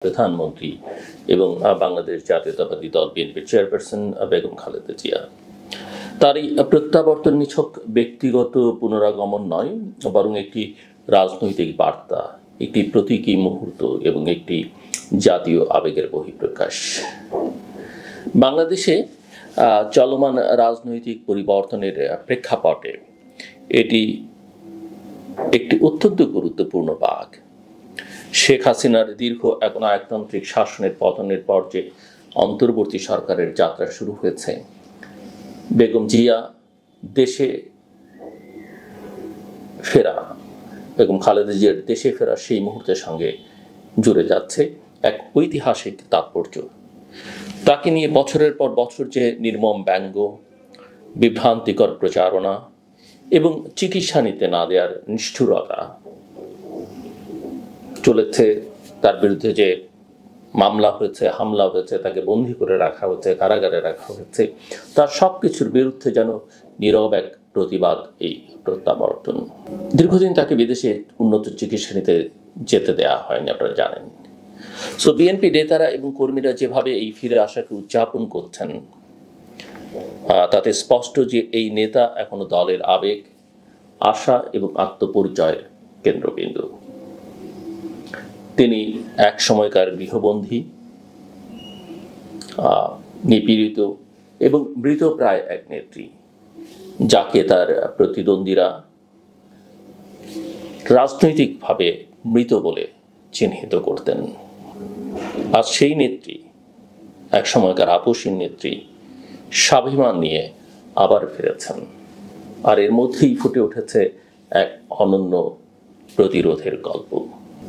প্রধানমন্ত্রী এবং বাংলাদেশ জাতীয়তাবাদী দল বিএনপির চেয়ারপারসন বেগম খালেদা জিয়া। তার এই প্রত্যাবর্তন নিছক ব্যক্তিগত পুনরাগমন নয়, বরং একটি রাজনৈতিক বার্তা, একটি প্রতীকী মুহূর্ত এবং একটি জাতীয় আবেগের বহিঃপ্রকাশ। বাংলাদেশে চলমান রাজনৈতিক পরিবর্তনের প্রেক্ষাপটে এটি একটি অত্যন্ত গুরুত্বপূর্ণ বাঁক। শেখ হাসিনার দীর্ঘ একনায়কতান্ত্রিক শাসনের পতনের পর যে অন্তর্বর্তী সরকারের যাত্রা শুরু হয়েছে, বেগম জিয়া দেশে ফেরা, বেগম খালেদা জিয়ার দেশে ফেরা সেই মুহূর্তের সঙ্গে জুড়ে যাচ্ছে এক ঐতিহাসিক তাৎপর্য। তাকে নিয়ে বছরের পর বছর যে নির্মম ব্যঙ্গ, বিভ্রান্তিকর প্রচারণা এবং চিকিৎসা নিতে না দেওয়ার নিষ্ঠুরতা চলেছে, তার বিরুদ্ধে যে মামলা হয়েছে, হামলা হয়েছে, তাকে বন্দী করে রাখা হয়েছে, কারাগারে রাখা হয়েছে, তার সব কিছুর বিরুদ্ধে যেন নীরব এক প্রতিবাদ এই প্রত্যাবর্তন। দীর্ঘদিন তাকে বিদেশে উন্নত চিকিৎসা নিতে যেতে দেওয়া হয়নি, আপনারা জানেন। সো বিএনপি নেতারা এবং কর্মীরা যেভাবে এই ফিরে আসাকে উদযাপন করছেন, তাতে স্পষ্ট যে এই নেতা এখনো দলের আবেগ, আশা এবং আত্মপরিচয়ের কেন্দ্রবিন্দু। তিনি এক সময়কার গৃহবন্দী, নিপীড়িত এবং মৃতপ্রায় এক নেত্রী, যাকে তার প্রতিদ্বন্দ্বীরা রাজনৈতিকভাবে মৃত বলে চিহ্নিত করতেন। আজ সেই নেত্রী, এক সময়কার আপসীন নেত্রী, স্বাভিমান নিয়ে আবার ফিরেছেন। আর এর মধ্যেই ফুটে উঠেছে এক অনন্য প্রতিরোধের গল্প।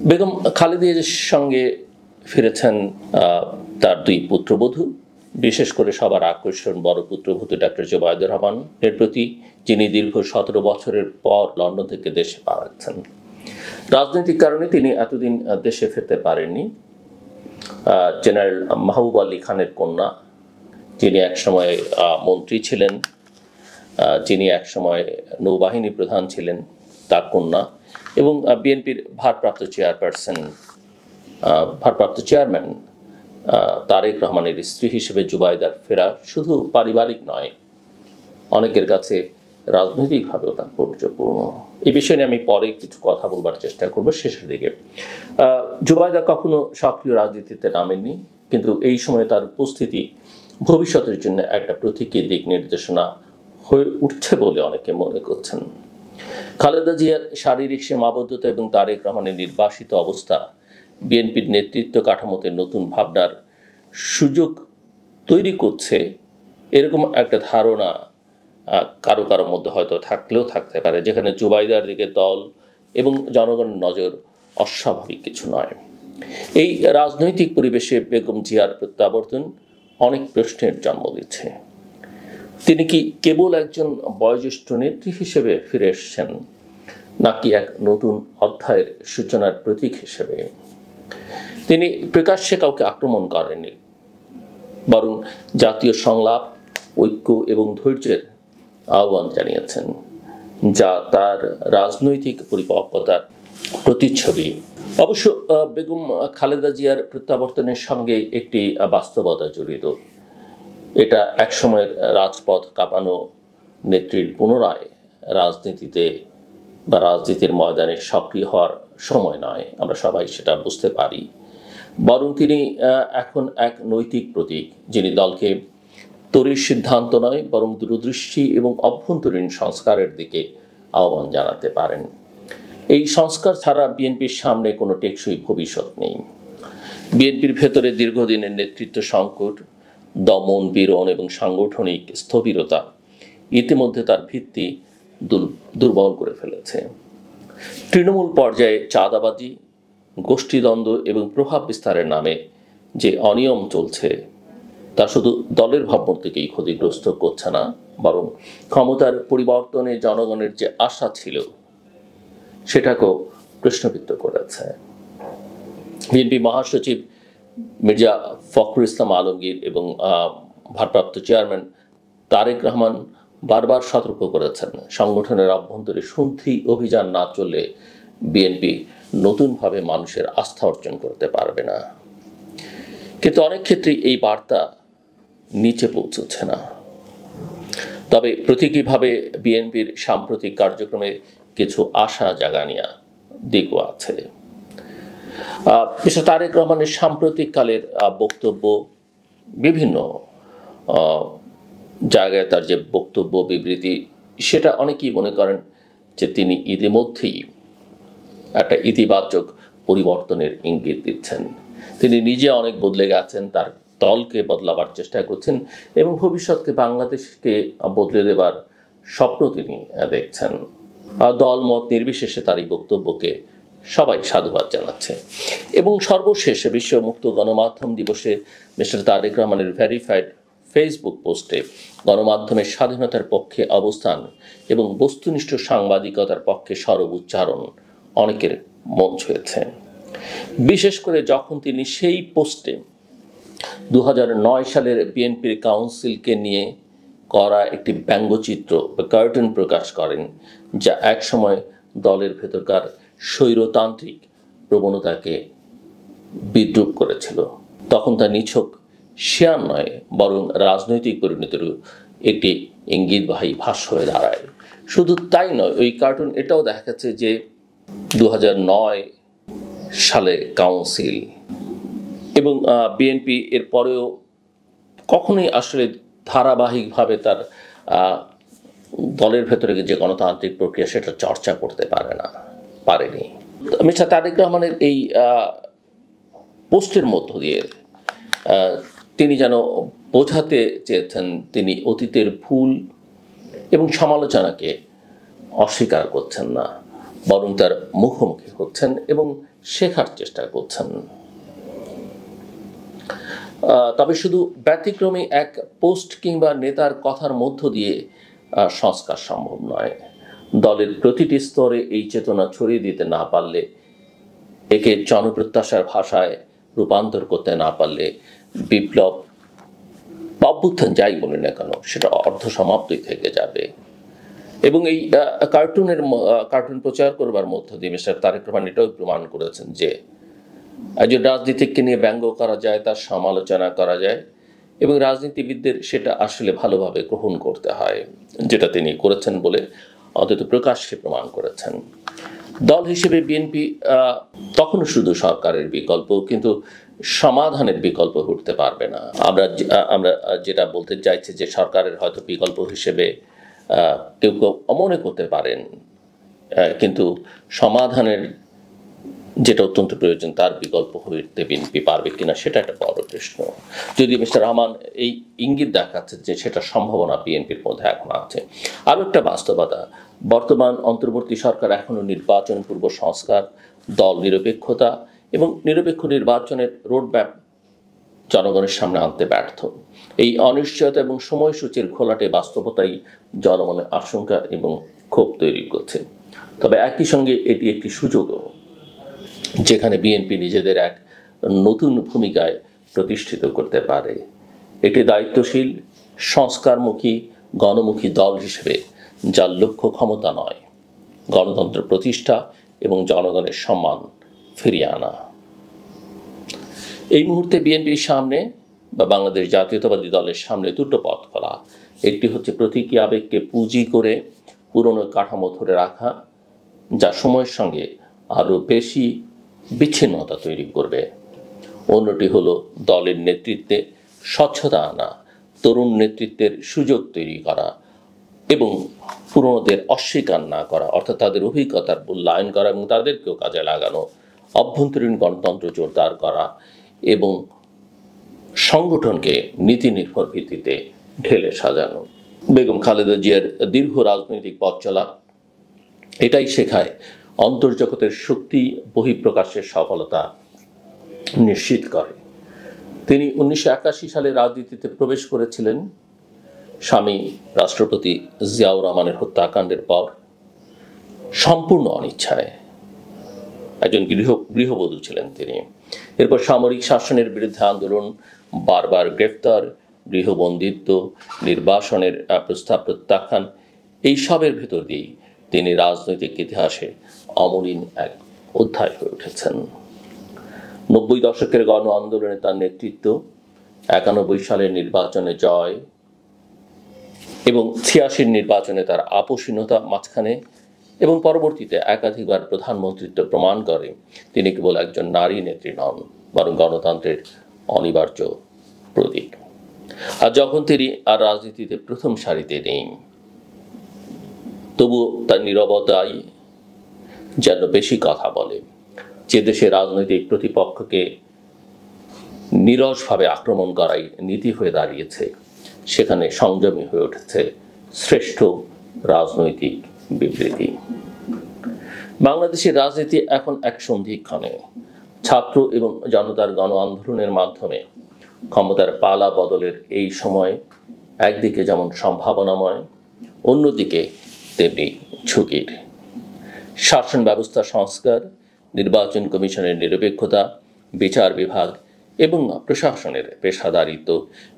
বেগম খালেদার সঙ্গে ফিরেছেন তার দুই পুত্রবধূ, বিশেষ করে সবার আকর্ষণ বড় পুত্রবধূ ডক্টর জুবাইদুর রহমানের প্রতি, যিনি দীর্ঘ 17 বছরের পর লন্ডন থেকে দেশে পা রাখছেন। রাজনৈতিক কারণে তিনি এতদিন দেশে ফিরতে পারেননি। জেনারেল মাহবুব আলী খানের কন্যা, যিনি একসময় মন্ত্রী ছিলেন, যিনি একসময় নৌবাহিনী প্রধান ছিলেন, তার কন্যা এবং বিএনপির ভারপ্রাপ্ত চেয়ারম্যান তারেক রহমানের স্ত্রী হিসেবে জুবাইদার ফেরা শুধু পারিবারিক নয়, অনেকের কাছে রাজনৈতিকভাবেও তাৎপর্যপূর্ণ। এই বিষয়ে নিয়ে আমি পরে কিছু কথা বলবার চেষ্টা করব শেষের দিকে। জুবাইদা কখনো সক্রিয় রাজনীতিতে নামেননি, কিন্তু এই সময় তার উপস্থিতি ভবিষ্যতের জন্য একটা প্রতীকী দিক নির্দেশনা হয়ে উঠছে বলে অনেকে মনে করছেন। খালেদা জিয়ার শারীরিক সীমাবদ্ধতা এবং তারেক রহমানের নির্বাসিত অবস্থা বিএনপির নেতৃত্ব কাঠামোতে নতুন ভাবনার সুযোগ তৈরি করছে, এরকম একটা ধারণা কারো কারো মধ্যে হয়তো থাকলেও থাকতে পারে, যেখানে জুবাইদার দিকে দল এবং জনগণের নজর অস্বাভাবিক কিছু নয়। এই রাজনৈতিক পরিবেশে বেগম জিয়ার প্রত্যাবর্তন অনেক প্রশ্নের জন্ম দিচ্ছে। তিনি কি কেবল একজন বয়োজ্যেষ্ঠ নেত্রী হিসেবে ফিরে এসেছেন, নাকি এক নতুন অধ্যায়ের সূচনার প্রতীক হিসেবে? তিনি প্রকাশ্যে কাউকে আক্রমণ করেননি, বরং জাতীয় সংলাপ, ঐক্য এবং ধৈর্যের আহ্বান জানিয়েছেন, যা তার রাজনৈতিক পরিপক্বতার প্রতিচ্ছবি। অবশ্য বেগম খালেদা জিয়ার প্রত্যাবর্তনের সঙ্গে একটি বাস্তবতা জড়িত। এটা একসময়ের রাজপথ কাঁপানো নেত্রীর পুনরায় রাজনীতিতে বা রাজনীতির ময়দানে সক্রিয় হওয়ার সময় নয়, আমরা সবাই সেটা বুঝতে পারি। বরং তিনি এখন এক নৈতিক প্রতীক, যিনি দলকে তড়িৎ সিদ্ধান্ত নয়, বরং দূরদৃষ্টি এবং অভ্যন্তরীণ সংস্কারের দিকে আহ্বান জানাতে পারেন। এই সংস্কার ছাড়া বিএনপির সামনে কোনো টেকসই ভবিষ্যৎ নেই। বিএনপির ভেতরে দীর্ঘদিনের নেতৃত্ব সংকট, দমন পীড়ন এবং সাংগঠনিক স্থবিরতা ইতিমধ্যে তার ভিত্তি দুর্বল করে ফেলেছে। তৃণমূল পর্যায়ে চাঁদাবাজি, গোষ্ঠীদ্বন্দ্ব এবং প্রভাব বিস্তারের নামে যে অনিয়ম চলছে, তা শুধু দলের ভাবমূর্তিকেই ক্ষতিগ্রস্ত করছে না, বরং ক্ষমতার পরিবর্তনে জনগণের যে আশা ছিল সেটাকেও প্রশ্নবিদ্ধ করেছে। বিএনপি মহাসচিব মির্জা ফখরুল ইসলাম আলমগীর এবং ভারপ্রাপ্ত চেয়ারম্যান তারেক রহমান বারবার সতর্ক করেছেন, সংগঠনের অভ্যন্তরে সন্ধি অভিযান না চললে বিএনপি নতুনভাবে মানুষের আস্থা অর্জন করতে পারবে না। কিন্তু অনেক ক্ষেত্রেই এই বার্তা নিচে পৌঁছচ্ছে না। তবে প্রতীকীভাবে বিএনপির সাম্প্রতিক কার্যক্রমে কিছু আশা জাগানিয়া দিকও আছে। মিস্টার তারেক রহমানের সাম্প্রতিককালের বক্তব্য, বিভিন্ন জায়গায় তার যে বক্তব্য বিবৃতি, সেটা অনেকেই মনে করেন যে তিনি ইতিমধ্যেই একটা ইতিবাচক পরিবর্তনের ইঙ্গিত দিচ্ছেন। তিনি নিজে অনেক বদলে গেছেন, তার দলকে বদলাবার চেষ্টা করছেন এবং ভবিষ্যৎকে বাংলাদেশকে বদলে দেবার স্বপ্ন তিনি দেখছেন। দল মত নির্বিশেষে তার এই বক্তব্যকে সবাই সাধুবাদ জানাচ্ছে। এবং সর্বশেষে বিশ্ব মুক্ত গণমাধ্যম দিবসে মিস্টার তারেক রহমানের ভেরিফাইড ফেসবুক পোস্টে গণমাধ্যমের স্বাধীনতার পক্ষে অবস্থান এবং বস্তুনিষ্ঠ সাংবাদিকতার পক্ষে সরব উচ্চারণ অনেকের মন ছুঁয়েছে। বিশেষ করে যখন তিনি সেই পোস্টে 2009 সালের বিএনপির কাউন্সিলকে নিয়ে করা একটি ব্যঙ্গচিত্র বা কার্টুন প্রকাশ করেন, যা একসময় দলের ভেতরকার স্বৈরতান্ত্রিক প্রবণতাকে বিদ্রূপ করেছিল। তখন তা নিছক শেয়ার নয়, বরং রাজনৈতিক পরিণতিরও একটি ইঙ্গিতবাহী ভাষ্য হয়ে দাঁড়ায়। শুধু তাই নয়, ওই কার্টুন এটাও দেখাচ্ছে যে 2009 সালে কাউন্সিল এবং বিএনপি এর পরেও কখনোই আসলে ধারাবাহিকভাবে তার দলের ভেতরে যে গণতান্ত্রিক প্রক্রিয়া সেটা চর্চা করতে পারেনি। মিস্টার তারেক রহমানের এই পোস্টের মধ্য দিয়ে তিনি যেন বোঝাতে চেয়েছেন তিনি অতীতের ভুল এবং সমালোচনাকে অস্বীকার করছেন না, বরং তার মুখোমুখি হচ্ছেন এবং শেখার চেষ্টা করছেন। তবে শুধু ব্যতিক্রমী এক পোস্ট কিংবা নেতার কথার মধ্য দিয়ে সংস্কার সম্ভব নয়। দলের প্রতিটি স্তরে এই চেতনা ছড়িয়ে দিতে না পারলে, একে জনপ্রত্যাশার ভাষায় রূপান্তর করতে না পারলে, বিপ্লব বা অভ্যুত্থান যাই বলি না কেন সেটা অর্ধসমাপ্তই থেকে যাবে। এবং এই কার্টুন প্রচার করবার মধ্য দিয়ে মিস্টার তারেক রহমান এটাও প্রমাণ করেছেন যে একজন রাজনীতিককে নিয়ে ব্যঙ্গ করা যায়, তার সমালোচনা করা যায় এবং রাজনীতিবিদদের সেটা আসলে ভালোভাবে গ্রহণ করতে হয়, যেটা তিনি করেছেন বলে অন্তত প্রকাশ্যে প্রমাণ করেছেন। দল হিসেবে বিএনপি তখনও শুধু সরকারের বিকল্প, কিন্তু সমাধানের বিকল্প উঠতে পারবে না। আমরা যেটা বলতে চাইছি যে সরকারের হয়তো বিকল্প হিসেবে কেউ কেউ মনে করতে পারেন, কিন্তু সমাধানের যেটা অত্যন্ত প্রয়োজন তার বিকল্প হইতে বিএনপি পারবে কিনা সেটা একটা বড় প্রশ্ন। যদি মিস্টার রহমান এই ইঙ্গিত দেখাচ্ছে যে সেটা সম্ভাবনা বিএনপির মধ্যে এখন আছে। আরও একটা বাস্তবতা, বর্তমান অন্তর্বর্তী সরকার এখনও নির্বাচন পূর্ব সংস্কার, দল নিরপেক্ষতা এবং নিরপেক্ষ নির্বাচনের রোডম্যাপ জনগণের সামনে আনতে ব্যর্থ। এই অনিশ্চয়তা এবং সময়সূচির ঘোলাটে বাস্তবতাই জনমনে আশঙ্কা এবং ক্ষোভ তৈরি করছে। তবে একই সঙ্গে এটি একটি সুযোগও, যেখানে বিএনপি নিজেদের এক নতুন ভূমিকায় প্রতিষ্ঠিত করতে পারে। একটি দায়িত্বশীল, সংস্কারমুখী, গণমুখী দল হিসেবে যার লক্ষ্য ক্ষমতা নয়, গণতন্ত্র প্রতিষ্ঠা এবং জনগণের সম্মান ফিরিয়ে আনা। এই মুহূর্তে বিএনপির সামনে বা বাংলাদেশ জাতীয়তাবাদী দলের সামনে দুটো পথ খোলা। একটি হচ্ছে প্রতীকী আবেগকে পুঁজি করে পুরনো কাঠামো ধরে রাখা, যা সময়ের সঙ্গে আরও বেশি বিচ্ছিন্নতা তৈরি করবে। অন্যটি হলো দলের নেতৃত্বে স্বচ্ছতা আনা, তরুণ নেতৃত্বের সুযোগ তৈরি করা এবং পুরনোদের অস্বীকার না করা, অর্থাৎ তাদের অভিজ্ঞতার মূল্যায়ন করা এবং তাদেরকেও কাজে লাগানো, অভ্যন্তরীণ গণতন্ত্র জোরদার করা এবং সংগঠনকে নীতি নির্ভর ভিত্তিতে ঢেলে সাজানো। বেগম খালেদা জিয়ার দীর্ঘ রাজনৈতিক পথ চলা এটাই শেখায় অন্তর্জগতের শক্তি বহিঃপ্রকাশের সফলতা নিশ্চিত করে। তিনি 1981 সালে রাজনীতিতে প্রবেশ করেছিলেন স্বামী রাষ্ট্রপতি জিয়াউর রহমানের হত্যাকাণ্ডের পর, সম্পূর্ণ অনিচ্ছায়। একজন গৃহবধূ ছিলেন তিনি। এরপর সামরিক শাসনের বিরুদ্ধে আন্দোলন, বারবার গ্রেফতার, গৃহবন্দিত্ব, নির্বাসনের প্রস্তাব প্রত্যাখ্যান, এইসবের ভেতর দিয়েই তিনি রাজনৈতিক ইতিহাসে অমলিন এক অধ্যায় হয়ে উঠেছেন। 90 দশকের গণ আন্দোলনে তার নেতৃত্ব, 91 সালের নির্বাচনে জয় এবং 86 নির্বাচনে তার আপোষহীনতা মাঝখানে এবং পরবর্তীতে একাধিকবার প্রধানমন্ত্রিত্ব প্রমাণ করে তিনি কেবল একজন নারী নেত্রী নন, বরং গণতন্ত্রের অনিবার্য প্রতীক। আর যখন তিনি আর রাজনীতিতে প্রথম সারিতে নেই, তবুও তার নীরবতাই যেন বেশি কথা বলে। যে দেশে রাজনৈতিক প্রতিপক্ষকে নীরসভাবে আক্রমণ করাই নীতি হয়ে দাঁড়িয়েছে, সেখানে সংযমী হয়ে উঠেছে শ্রেষ্ঠ রাজনৈতিক বিবৃতি। বাংলাদেশের রাজনীতি এখন এক সন্ধিক্ষণে। ছাত্র এবং জনতার গণ আন্দোলনের মাধ্যমে ক্ষমতার পালা বদলের এই সময় একদিকে যেমন সম্ভাবনাময়, অন্যদিকে তেমনি ঝুঁকির। শাসন ব্যবস্থা সংস্কার, নির্বাচন কমিশনের নিরপেক্ষতা, বিচার বিভাগ এবং প্রশাসনের পেশাদারিত্ব,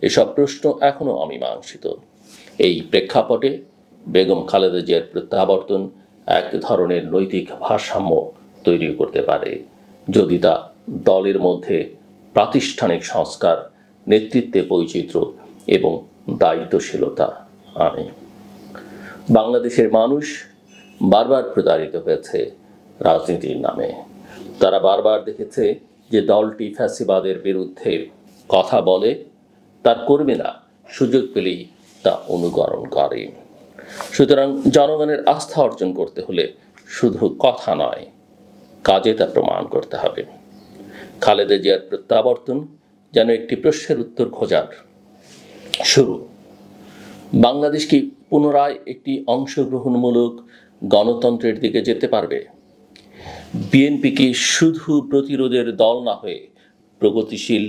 এসব প্রশ্ন এখনও অমীমাংসিত। এই প্রেক্ষাপটে বেগম খালেদা জিয়ার প্রত্যাবর্তন এক ধরনের নৈতিক ভারসাম্য তৈরি করতে পারে, যদি তা দলের মধ্যে প্রাতিষ্ঠানিক সংস্কার, নেতৃত্বে বৈচিত্র্য এবং দায়িত্বশীলতা আনে। বাংলাদেশের মানুষ বারবার প্রতারিত হয়েছে রাজনীতির নামে। তারা বারবার দেখেছে যে দলটি ফ্যাসিবাদের বিরুদ্ধে কথা বলে, তার কর্মীরা সুযোগ পেলেই তা অনুকরণ করে। সুতরাং জনগণের আস্থা অর্জন করতে হলে শুধু কথা নয়, কাজে তা প্রমাণ করতে হবে। খালেদা জিয়ার প্রত্যাবর্তন যেন একটি প্রশ্নের উত্তর খোঁজার শুরু। বাংলাদেশ কি পুনরায় একটি অংশগ্রহণমূলক গণতন্ত্রের দিকে যেতে পারবে? বিএনপি কি শুধু প্রতিরোধের দল না হয়ে প্রগতিশীল,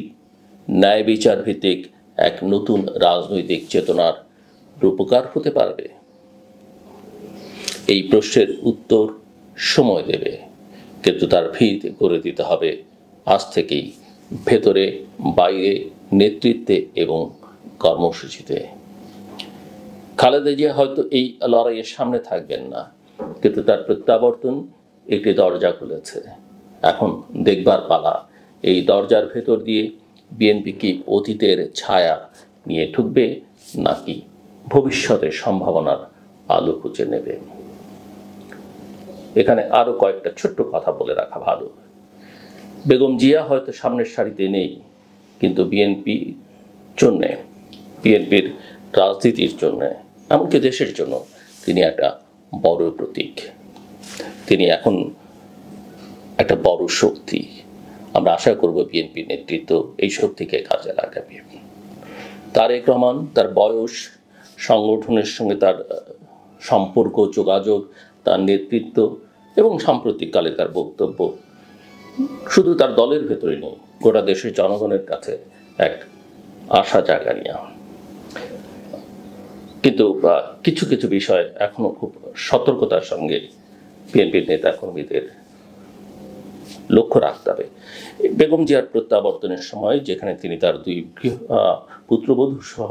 ন্যায় বিচার ভিত্তিক এক নতুন রাজনৈতিক চেতনার রূপকার হতে পারবে? এই প্রশ্নের উত্তর সময় দেবে, কিন্তু তার ভিত করে দিতে হবে আজ থেকেই, ভেতরে, বাইরে, নেতৃত্বে এবং কর্মসূচিতে। খালেদা জিয়া হয়তো এই লড়াইয়ের সামনে থাকবেন না, কিন্তু তার প্রত্যাবর্তন একটি দরজা খুলেছে। এখন দেখবার পালা, এই দরজার ভেতর দিয়ে বিএনপি কি অতীতের ছায়া নিয়ে ঢুকবে, নাকি ভবিষ্যতের সম্ভাবনার আলো খুঁজে নেবে। এখানে আরো কয়েকটা ছোট্ট কথা বলে রাখা ভালো। বেগম জিয়া হয়তো সামনের সারিতে নেই, কিন্তু বিএনপির রাজনীতির জন্য, এমনকি দেশের জন্য তিনি একটা বড় প্রতীক। তিনি এখন একটা বড় শক্তি। আমরা আশা করব বিএনপির নেতৃত্ব এই শক্তিকে কাজে লাগাবে। তারেক রহমান, তার বয়স, সংগঠনের সঙ্গে তার সম্পর্ক, যোগাযোগ, তার নেতৃত্ব এবং সাম্প্রতিককালে তার বক্তব্য শুধু তার দলের ভেতরে নেই, গোটা দেশের জনগণের কাছে এক আশা জাগা নিয়ে। কিন্তু কিছু কিছু বিষয় এখনো খুব সতর্কতার সঙ্গে বিএনপির নেতা কর্মীদের লক্ষ্য রাখতে হবে। বেগম জিয়ার প্রত্যাবর্তনের সময়, যেখানে তিনি তার দুই পুত্রবধূ সহ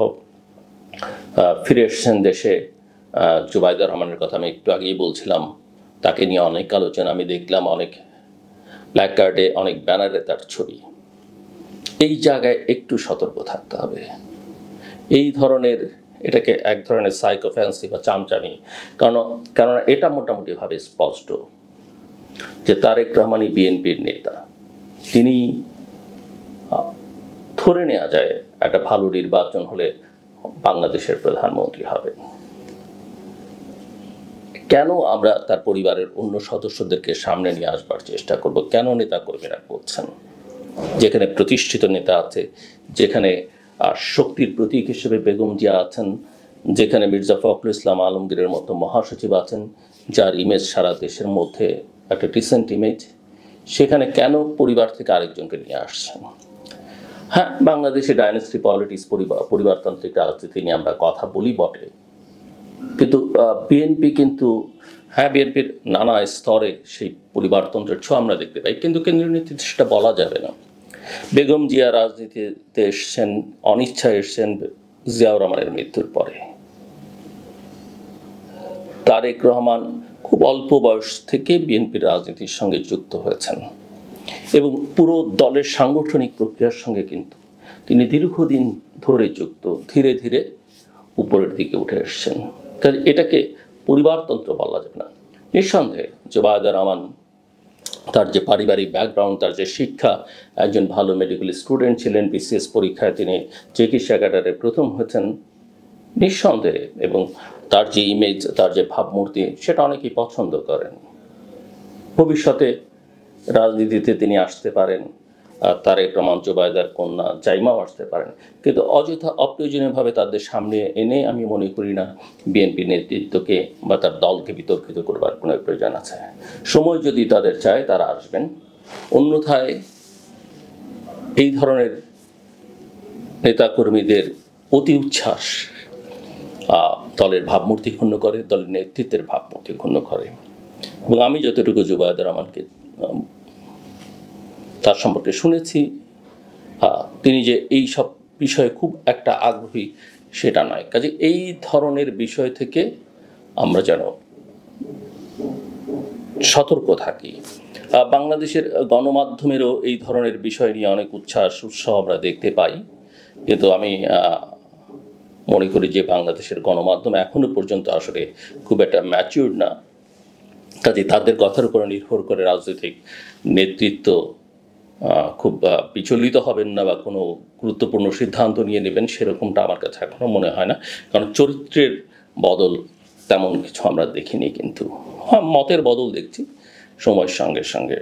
ফিরে এসেছেন দেশে, জুবাইদা রহমানের কথা আমি একটু আগেই বলছিলাম, তাকে নিয়ে অনেক আলোচনা আমি দেখলাম, অনেক প্ল্যাকার্ডে, অনেক ব্যানারে তার ছবি। এই জায়গায় একটু সতর্ক থাকতে হবে। এই ধরনের, এটাকে এক ধরনের সাইকোফ্যান্সি বা চামচামি, কারণ এটা মোটামুটিভাবে স্পষ্ট যে তারেক রহমানই বিএনপির নেতা। তিনি ধরে নেওয়া যায় একটা ভালো নির্বাচন হলে বাংলাদেশের প্রধানমন্ত্রী হবেন। কেন আমরা তার পরিবারের অন্য সদস্যদেরকে সামনে নিয়ে আসবার চেষ্টা করব? কেন নেতা কর্মীরা করছেন? যেখানে প্রতিষ্ঠিত নেতা আছে, যেখানে শক্তির প্রতীক হিসেবে বেগম জিয়া আছেন, যেখানে মির্জা ফখরুল ইসলাম আলমগীরের মতো মহাসচিব আছেন, যার ইমেজ সারা দেশের মধ্যে একটা ডিসেন্ট ইমেজ, সেখানে কেন পরিবার থেকে আরেকজনকে নিয়ে আসছেন? হ্যাঁ, বাংলাদেশে ডাইনেস্টি পলিটিক্স, পরিবারতান্ত্রিক রাজনীতি নিয়ে আমরা কথা বলি বটে, কিন্তু বিএনপি কিন্তু, হ্যাঁ, বিএনপির নানা স্তরে সেই পরিবারতন্ত্রের ছোঁয়া আমরা দেখতে পাই, কিন্তু কেন্দ্রীয় নীতিতে সেটা বলা যাবে না। বেগম জিয়া রাজনীতিতে এসছেন, অনিচ্ছায় এসছেন জিয়াউর রহমানের মৃত্যুর পরে। তারেক রহমান খুব অল্প বয়স থেকে বিএনপির রাজনীতির সঙ্গে যুক্ত হয়েছেন। এবং পুরো দলের সাংগঠনিক প্রক্রিয়ার সঙ্গে কিন্তু তিনি দীর্ঘদিন ধরে যুক্ত, ধীরে ধীরে উপরের দিকে উঠে এসছেন। কাজে এটাকে পরিবারতন্ত্র বলা যাবে না। নিঃসন্দেহে জুবায়েদুর রহমান, তার যে পারিবারিক ব্যাকগ্রাউন্ড, তার যে শিক্ষা, একজন ভালো মেডিকেল স্টুডেন্ট ছিলেন, বিসিএস পরীক্ষায় তিনি চিকিৎসা ক্যাডারে প্রথম হয়েছেন নিঃসন্দেহে, এবং তার যে ইমেজ, তার যে ভাবমূর্তি, সেটা অনেকেই পছন্দ করেন। ভবিষ্যতে রাজনীতিতে তিনি আসতে পারেন, তারেক রহমান জুবায়েদার কন্যা জাইমাও আসতে পারেন, কিন্তু অযথা অপ্রয়োজনীয়ভাবে তাদের সামনে এনে আমি মনে করি না বিএনপি নেতৃত্বকে বা তার দলকে বিতর্কিত করবার কোনো প্রয়োজন আছে। সময় যদি তাদের চায় তারা আসবেন, অন্যথায় এই ধরনের নেতাকর্মীদের অতি উচ্ছ্বাস দলের ভাবমূর্তি ক্ষুণ্ণ করে, দলের নেতৃত্বের ভাবমূর্তি ক্ষুণ্ণ করে। এবং আমি যতটুকু জুবায়েদুর রহমানকে তার সম্পর্কে শুনেছি, তিনি যে এই সব বিষয়ে খুব একটা আগ্রহী সেটা নয়। কাজে এই ধরনের বিষয় থেকে আমরা যেন সতর্ক থাকি। বাংলাদেশের গণমাধ্যমেরও এই ধরনের বিষয় নিয়ে অনেক উচ্ছ্বাস উৎসাহ আমরা দেখতে পাই, কিন্তু আমি মনে করি যে বাংলাদেশের গণমাধ্যম এখনো পর্যন্ত আসলে খুব একটা ম্যাচিউরড না। কাজে তাদের কথার উপরে নির্ভর করে রাজনৈতিক নেতৃত্ব খুব বিচলিত হবেন না বা কোনো গুরুত্বপূর্ণ সিদ্ধান্ত নিয়ে নেবেন, সেরকমটা আমার কাছে এখনও মনে হয় না। কারণ চরিত্রের বদল তেমন কিছু আমরা দেখিনি, কিন্তু মতের বদল দেখছি সময়ের সঙ্গে সঙ্গে।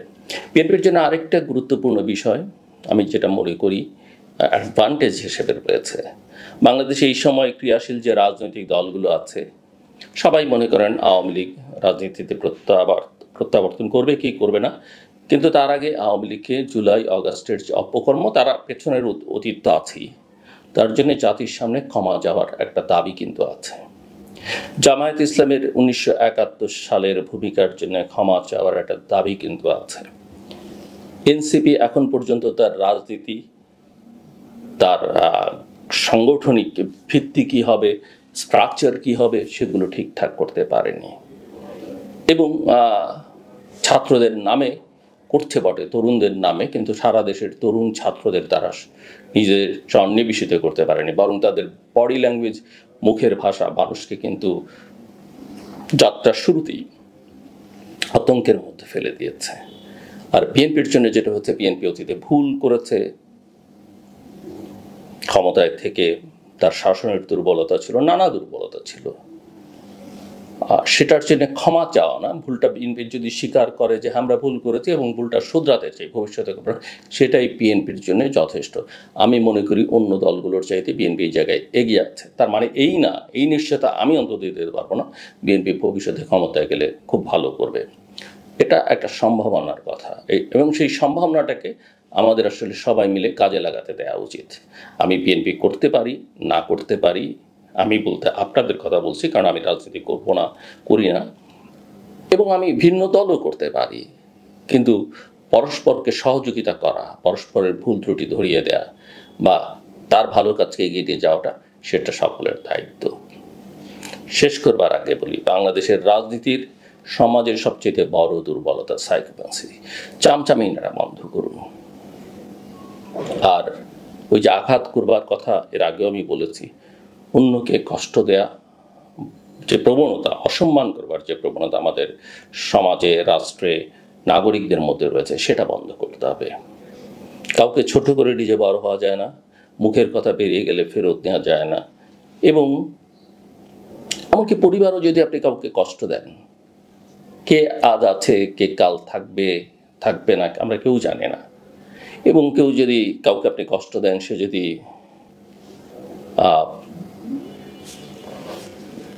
বিএনপির জন্য আরেকটা গুরুত্বপূর্ণ বিষয় আমি যেটা মনে করি অ্যাডভান্টেজ হিসেবে রয়েছে, বাংলাদেশে এই সময় ক্রিয়াশীল যে রাজনৈতিক দলগুলো আছে সবাই মনে করেন আওয়ামী লীগ রাজনীতিতে প্রত্যাবর্তন করবে কি করবে না, কিন্তু তার আগে আওয়ামী লীগকে জুলাই আগস্টের যে অপকর্ম, তারা পেছনের অতীত তো আছেই, তার জন্য জাতির সামনে ক্ষমা যাওয়ার একটা দাবি কিন্তু আছে। জামায়াত ইসলামের 1971 সালের ভূমিকার জন্য ক্ষমা চাওয়ার একটা দাবি কিন্তু আছে। এনসিপি এখন পর্যন্ত তার রাজনীতি, তার সাংগঠনিক ভিত্তি কী হবে, স্ট্রাকচার কী হবে, সেগুলো ঠিকঠাক করতে পারেনি। এবং ছাত্রদের নামে করছে বটে, তরুণদের নামে, কিন্তু সারা দেশের তরুণ ছাত্রদের তারা নিজেদের সন্নিবেশিত করতে পারেনি, বরং তাদের বডি ল্যাঙ্গুয়েজ, মুখের ভাষা মানুষকে কিন্তু যাত্রার শুরুতেই আতঙ্কের মধ্যে ফেলে দিয়েছে। আর বিএনপির জন্য যেটা হচ্ছে, বিএনপি অতীতে ভুল করেছে, ক্ষমতায় থেকে তার শাসনের দুর্বলতা ছিল, নানা দুর্বলতা ছিল, সেটার জন্য ক্ষমা চাওয়া না, ভুলটা বিএনপি যদি স্বীকার করে যে আমরা ভুল করেছি এবং ভুলটা শুধরাতে চাই ভবিষ্যতে, সেটাই বিএনপির জন্য যথেষ্ট। আমি মনে করি অন্য দলগুলোর চাইতে বিএনপি এই জায়গায় এগিয়ে আছে। তার মানে এই না, এই নিশ্চয়তা আমি অন্তত দিতে পারবো না বিএনপি ভবিষ্যতে ক্ষমতায় গেলে খুব ভালো করবে, এটা একটা সম্ভাবনার কথা। এবং সেই সম্ভাবনাটাকে আমাদের আসলে সবাই মিলে কাজে লাগাতে দেওয়া উচিত। আমি বিএনপি করতে পারি, না করতে পারি, আমি বলতে আপনাদের কথা বলছি, কারণ আমি রাজনীতি করবো না, করি না, এবং আমি ভিন্ন দলও করতে পারি, কিন্তু পরস্পরকে সহযোগিতা করা, পরস্পরের ভুল ত্রুটি ধরিয়ে দেয়া বা তার ভালো কাজকে এগিয়ে দিয়ে যাওয়াটা, সেটা সকলের দায়িত্ব। শেষ করবার আগে বলি, বাংলাদেশের রাজনীতির সমাজের সবচেয়ে বড় দুর্বলতা সাইকোপ্যাথি। চামচামিনারা বন্ধ করুন। আর ওই যে আঘাত করবার কথা এর আগেও আমি বলেছি, অন্যকে কষ্ট দেয়া যে প্রবণতা, অসম্মান করবার যে প্রবণতা আমাদের সমাজে, রাষ্ট্রে, নাগরিকদের মধ্যে রয়েছে, সেটা বন্ধ করতে হবে। কাউকে ছোট করে নিজে বড় হওয়া যায় না, মুখের কথা বেরিয়ে গেলে ফেরত নেওয়া যায় না, এবং এমনকি পরিবারও যদি আপনি কাউকে কষ্ট দেন, কে আজ আছে কে কাল থাকবে না আমরা কেউ জানি না, এবং কেউ যদি কাউকে আপনি কষ্ট দেন, সে যদি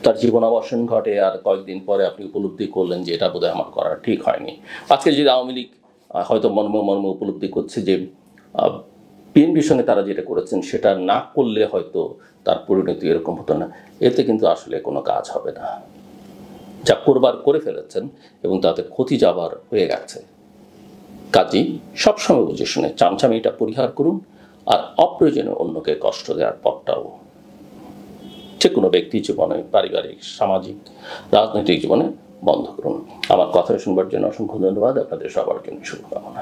তার জীবনাবসান ঘটে আর কয়েকদিন পরে আপনি উপলব্ধি করলেন যে এটা বোধহয় আমার করা ঠিক হয়নি। আজকে যদি আওয়ামী লীগ হয়তো মর্মে উপলব্ধি করছে যে বিএনপির সঙ্গে তারা যেটা করেছেন সেটা না করলে হয়তো তার পরিণতি এরকম হতো না, এতে কিন্তু আসলে কোনো কাজ হবে না। যা করবার করে ফেলেছেন এবং তাতে ক্ষতি যাবার হয়ে গেছে। কাজেই সবসময় বুঝে শুনে চামচামিটা পরিহার করুন, আর অপ্রয়োজনীয় অন্যকে কষ্ট দেওয়ার পথটাও যে কোনো ব্যক্তি জীবনে, পারিবারিক, সামাজিক, রাজনৈতিক জীবনে বন্ধ করুন। আমার কথা শুনবার জন্য অসংখ্য ধন্যবাদ। আপনাদের সবার জন্য শুভকামনা।